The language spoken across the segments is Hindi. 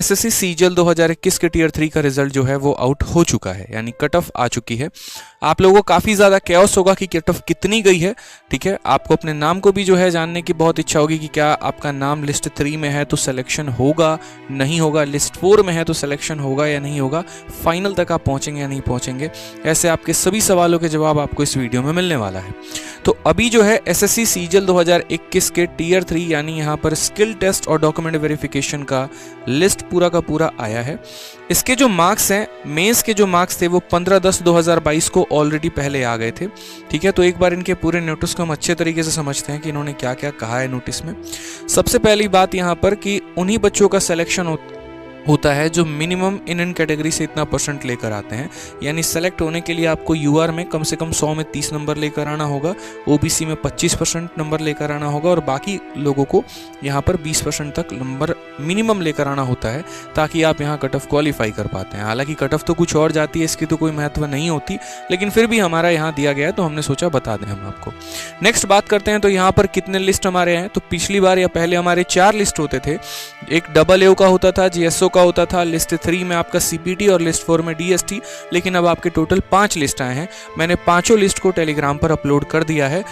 एसएससी सीजीएल 2021 के टीयर 3 का रिजल्ट जो है वो आउट हो चुका है, यानी कट ऑफ आ चुकी है। आप लोगों को काफ़ी ज़्यादा कैओस होगा कि कट ऑफ कितनी गई है। ठीक है, आपको अपने नाम को भी जो है जानने की बहुत इच्छा होगी कि क्या आपका नाम लिस्ट 3 में है तो सिलेक्शन होगा नहीं होगा, लिस्ट 4 में है तो सिलेक्शन होगा या नहीं होगा, फाइनल तक आप पहुँचेंगे या नहीं पहुँचेंगे। ऐसे आपके सभी सवालों के जवाब आपको इस वीडियो में मिलने वाला है। तो अभी जो है एसएससी सीजीएल 2021 के टीयर 3 यानी यहाँ पर स्किल टेस्ट और डॉक्यूमेंट वेरिफिकेशन का लिस्ट पूरा का पूरा आया है। इसके जो मार्क्स हैं, मेंस के जो मार्क्स थे वो 15/10/2022 को ऑलरेडी पहले आ गए थे। ठीक है, तो एक बार इनके पूरे नोटिस को हम अच्छे तरीके से समझते हैं कि इन्होंने क्या क्या कहा है नोटिस में। सबसे पहली बात यहाँ पर कि उन्हीं बच्चों का सिलेक्शन होता है जो मिनिमम इन कैटेगरी से इतना परसेंट लेकर आते हैं, यानी सेलेक्ट होने के लिए आपको यूआर में कम से कम 100 में 30 नंबर लेकर आना होगा, ओबीसी में 25% नंबर लेकर आना होगा और बाकी लोगों को यहाँ पर 20% तक नंबर मिनिमम लेकर आना होता है ताकि आप यहाँ कट ऑफ क्वालिफाई कर पाते हैं। हालांकि कट ऑफ तो कुछ और जाती है, इसकी तो कोई महत्व नहीं होती, लेकिन फिर भी हमारा यहाँ दिया गया है तो हमने सोचा बता दें हम आपको। नेक्स्ट बात करते हैं तो यहाँ पर कितने लिस्ट हमारे हैं। तो पिछली बार या पहले हमारे 4 लिस्ट होते थे। एक AA का होता था, जीएसओ का होता था, लिस्ट 3 में आपका सीपीटी और लिस्ट 4 में डीएसटी, लेकिन अब आपके टोटल 5 लिस्ट आए हैं। मैंने पांचों लिस्ट को टेलीग्राम पर अपलोड कर दिया है।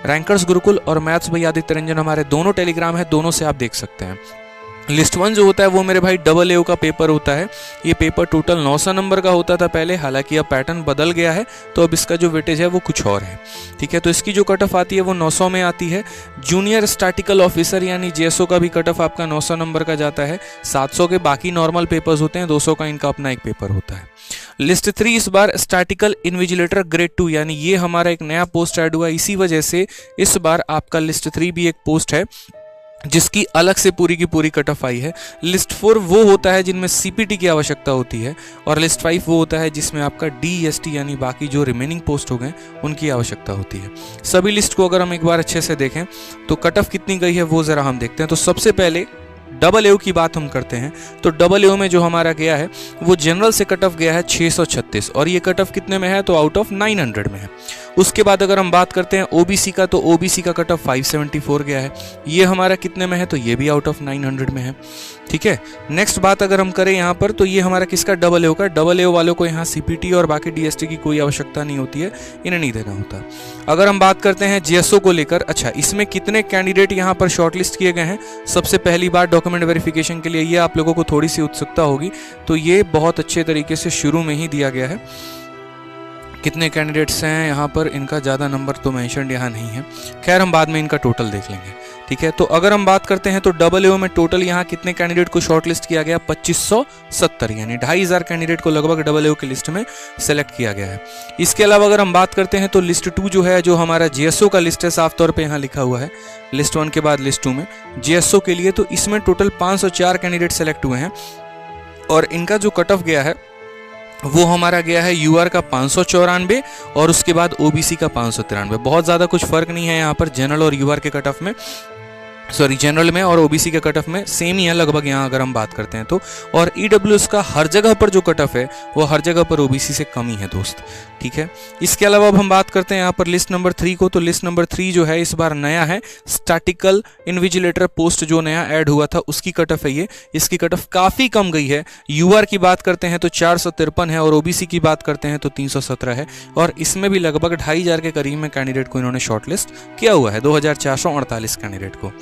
रैंकर्स गुरुकुल और मैथ्स बाय आदित्य रंजन हमारे दोनों टेलीग्राम है, दोनों से आप देख सकते हैं। लिस्ट 1 जो होता है वो मेरे भाई AA का पेपर होता है। ये पेपर टोटल 900 नंबर का होता था पहले, हालांकि अब पैटर्न बदल गया है तो अब इसका जो वेटेज है वो कुछ और है। ठीक है, तो इसकी जो कट ऑफ आती है वो 900 में आती है। जूनियर स्टैटिकल ऑफिसर यानी जेएसओ का भी कट ऑफ आपका 900 नंबर का जाता है। 700 के बाकी नॉर्मल पेपर्स होते हैं, 200 का इनका अपना एक पेपर होता है। लिस्ट 3 इस बार स्टैटिकल इन्विजिलेटर ग्रेड 2 यानी ये हमारा एक नया पोस्ट ऐड हुआ, इसी वजह से इस बार आपका लिस्ट 3 भी एक पोस्ट है जिसकी अलग से पूरी की पूरी कट ऑफ आई है। लिस्ट 4 वो होता है जिनमें सीपीटी की आवश्यकता होती है और लिस्ट 5 वो होता है जिसमें आपका डीएसटी यानी बाकी जो रिमेनिंग पोस्ट हो गए उनकी आवश्यकता होती है। सभी लिस्ट को अगर हम एक बार अच्छे से देखें तो कट ऑफ कितनी गई है वो जरा हम देखते हैं। तो सबसे पहले AA की बात हम करते हैं तो AA में जो हमारा गया है वो जनरल से कट ऑफ गया है 636 और ये कट ऑफ कितने में है तो आउट ऑफ 900 में है। उसके बाद अगर हम बात करते हैं ओबीसी का तो ओबीसी का कट ऑफ 574 गया है, ये हमारा कितने में है तो ये भी आउट ऑफ 900 में है। ठीक है, नेक्स्ट बात अगर हम करें यहाँ पर तो ये हमारा किसका AA का। AA वालों को यहाँ सीपीटी और बाकी डीएसटी की कोई आवश्यकता नहीं होती है, इन्हें नहीं देना होता। अगर हम बात करते हैं जीएसओ को लेकर, अच्छा इसमें कितने कैंडिडेट यहाँ पर शॉर्टलिस्ट किए गए हैं। सबसे पहली बार डॉक्यूमेंट वेरिफिकेशन के लिए ये आप लोगों को थोड़ी सी उत्सुकता होगी तो ये बहुत अच्छे तरीके से शुरू में ही दिया गया है। कितने कैंडिडेट्स हैं यहाँ पर, इनका ज़्यादा नंबर तो मेंशन्ड यहाँ नहीं है, खैर हम बाद में इनका टोटल देख लेंगे। ठीक है, तो अगर हम बात करते हैं तो AA में टोटल यहाँ कितने कैंडिडेट को शॉर्टलिस्ट किया गया 2570 यानी 2500 कैंडिडेट को लगभग AA की लिस्ट में सेलेक्ट किया गया है। इसके अलावा अगर हम बात करते हैं तो लिस्ट 2 जो है, जो हमारा जीएसओ का लिस्ट है, साफ तौर पे यहाँ लिखा हुआ है लिस्ट 1 के बाद लिस्ट 2 में जीएसओ के लिए, तो इसमें टोटल 504 कैंडिडेट सेलेक्ट हुए हैं और इनका जो कट ऑफ गया है वो हमारा गया है यूआर का 594 और उसके बाद ओबीसी का 593। बहुत ज़्यादा कुछ फर्क नहीं है यहाँ पर जनरल और यूआर के कट ऑफ में, सॉरी जनरल में और ओबीसी के कट ऑफ में सेम ही है लगभग यहाँ अगर हम बात करते हैं तो। और ईडब्ल्यूएस का हर जगह पर जो कट ऑफ है वो हर जगह पर ओबीसी से कम ही है दोस्त। ठीक है, इसके अलावा अब हम बात करते हैं यहाँ पर लिस्ट नंबर 3 को। तो लिस्ट नंबर 3 जो है इस बार नया है, स्टैटिकल इन्विजिलेटर पोस्ट जो नया ऐड हुआ था उसकी कट ऑफ है ये। इसकी कट ऑफ काफ़ी कम गई है। यूआर की बात करते हैं तो 453 है और ओबीसी की बात करते हैं तो 317 है और इसमें भी लगभग 2500 के करीब में कैंडिडेट को इन्होंने शॉर्टलिस्ट किया हुआ है, 2448 कैंडिडेट को।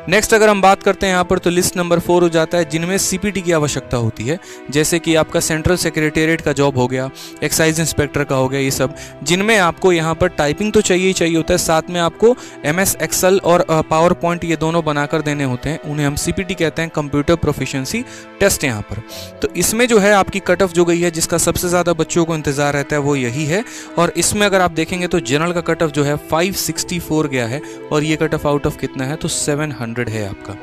नेक्स्ट अगर हम बात करते हैं यहाँ पर तो लिस्ट नंबर 4 हो जाता है जिनमें सीपीटी की आवश्यकता होती है, जैसे कि आपका सेंट्रल सेक्रेटेरिएट का जॉब हो गया, एक्साइज इंस्पेक्टर का हो गया, ये सब जिनमें आपको यहाँ पर टाइपिंग तो चाहिए ही चाहिए होता है, साथ में आपको MS एक्सेल और पावर पॉइंट ये दोनों बनाकर देने होते हैं, उन्हें हम सीपीटी कहते हैं, कंप्यूटर प्रोफिशिएंसी टेस्ट यहाँ पर। तो इसमें जो है आपकी कट ऑफ जो गई है जिसका सबसे ज़्यादा बच्चों को इंतजार रहता है वो यही है। और इसमें अगर आप देखेंगे तो जनरल का कट ऑफ जो है 564 गया है और ये कट ऑफ आउट ऑफ कितना है तो 700 है आपका,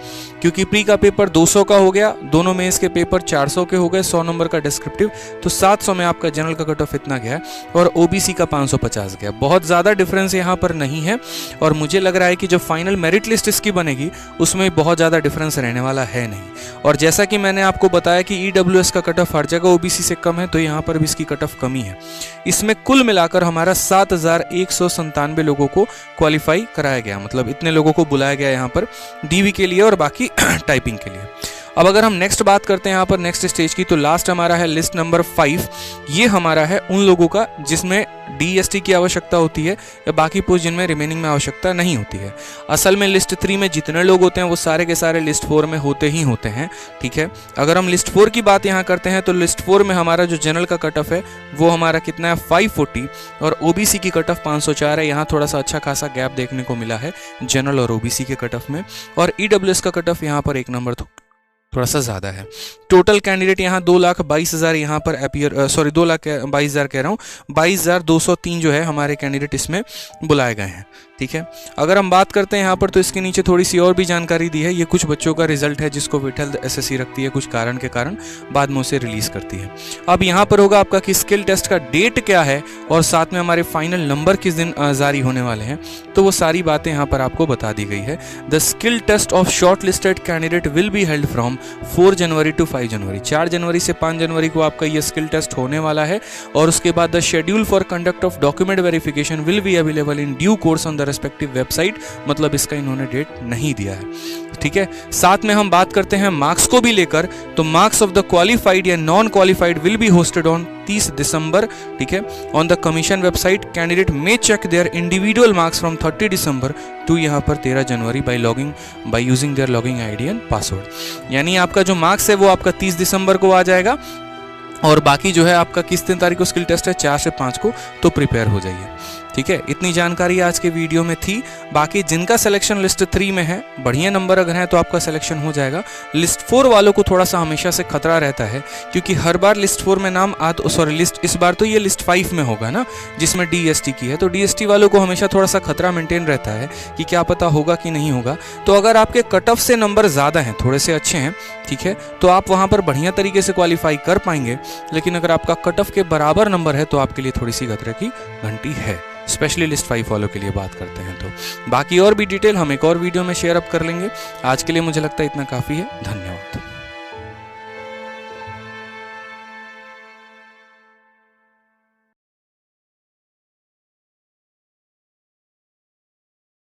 क्योंकि प्री का पेपर 200 का हो गया, दोनों में इसके पेपर 400 के हो गए, 100 नंबर का डिस्क्रिप्टिव, तो 700 में आपका जनरल का कट ऑफ इतना गया और ओबीसी का 550 गया। बहुत ज़्यादा डिफरेंस यहाँ पर नहीं है और मुझे लग रहा है कि जो फाइनल मेरिट लिस्ट इसकी बनेगी उसमें बहुत ज़्यादा डिफरेंस रहने वाला है नहीं। और जैसा कि मैंने आपको बताया कि ईडब्ल्यूएस का कट ऑफ हर जगह ओबीसी से कम है, तो यहाँ पर भी इसकी कट ऑफ कमी है। इसमें कुल मिलाकर हमारा 7197 लोगों को क्वालिफाई कराया गया, मतलब इतने लोगों को बुलाया गया यहाँ पर डीवी के लिए और बाकी टाइपिंग के लिए। अब अगर हम नेक्स्ट बात करते हैं यहाँ पर नेक्स्ट स्टेज की, तो लास्ट हमारा है लिस्ट नंबर 5। ये हमारा है उन लोगों का जिसमें DST की आवश्यकता होती है या बाकी पोस्ट जिनमें रिमेनिंग में आवश्यकता नहीं होती है। असल में लिस्ट 3 में जितने लोग होते हैं वो सारे के सारे लिस्ट 4 में होते ही होते हैं, ठीक है। अगर हम लिस्ट 4 की बात यहाँ करते हैं तो लिस्ट 4 में हमारा जो जनरल का कट ऑफ है वो हमारा कितना है 540 और OBC की कट ऑफ 504 है। यहाँ थोड़ा सा अच्छा खासा गैप देखने को मिला है जनरल और OBC के कट ऑफ में, और EWS का कट ऑफ यहाँ पर 1 नंबर थोड़ा सा ज़्यादा है। टोटल कैंडिडेट यहाँ 2,22,000 यहाँ पर अपीयर 2,22,000 कह रहा हूँ, 22,203 जो है हमारे कैंडिडेट इसमें बुलाए गए हैं, ठीक है। अगर हम बात करते हैं यहाँ पर तो इसके नीचे थोड़ी सी और भी जानकारी दी है। ये कुछ बच्चों का रिजल्ट है जिसको विठल SSC रखती है कुछ कारण के कारण, बाद में उसे रिलीज करती है। अब यहाँ पर होगा आपका कि स्किल टेस्ट का डेट क्या है और साथ में हमारे फाइनल नंबर किस दिन जारी होने वाले हैं, तो वो सारी बातें यहाँ पर आपको बता दी गई है। The skill test of short listed candidate will be held from 4 January to 5 January. 4 जनवरी से 5 जनवरी को आपका ये स्किल टेस्ट होने वाला है, और उसके बाद the schedule for conduct of document verification will be available in due course on the respective website. मतलब इसका इन्होंने डेट नहीं दिया है, ठीक है। साथ में हम बात करते हैं मार्क्स को भी लेकर, तो मार्क्स ऑफ द क्वालिफाइड या non qualified will be hosted on 30 December, ठीक है, on the commission website. Candidate may check their individual marks from 30 December to यहाँ पर 13 January by using their login ID and password. यानी आपका जो मार्क्स है वो आपका 30 दिसंबर को आ जाएगा, और बाकी जो है आपका किस दिन तारीख को स्किल टेस्ट है 4 से 5 को, तो प्रिपेयर हो जाइए, ठीक है। इतनी जानकारी आज के वीडियो में थी। बाकी जिनका सिलेक्शन लिस्ट 3 में है, बढ़िया नंबर अगर है तो आपका सिलेक्शन हो जाएगा। लिस्ट 4 वालों को थोड़ा सा हमेशा से खतरा रहता है, क्योंकि हर बार लिस्ट 4 में नाम लिस्ट इस बार तो ये लिस्ट 5 में होगा ना, जिसमें DST की है, तो DST वालों को हमेशा थोड़ा सा खतरा मेंटेन रहता है कि क्या पता होगा कि नहीं होगा। तो अगर आपके कट ऑफ से नंबर ज़्यादा हैं, थोड़े से अच्छे हैं, ठीक है, तो आप वहाँ पर बढ़िया तरीके से क्वालिफाई कर पाएंगे। लेकिन अगर आपका कट ऑफ के बराबर नंबर है तो आपके लिए थोड़ी सी खतरे की घंटी है, स्पेशली लिस्ट 5 वालों के लिए बात करते हैं। तो बाकी और भी डिटेल हम एक और वीडियो में शेयर अप कर लेंगे। आज के लिए मुझे लगता है इतना काफ़ी है। धन्यवाद।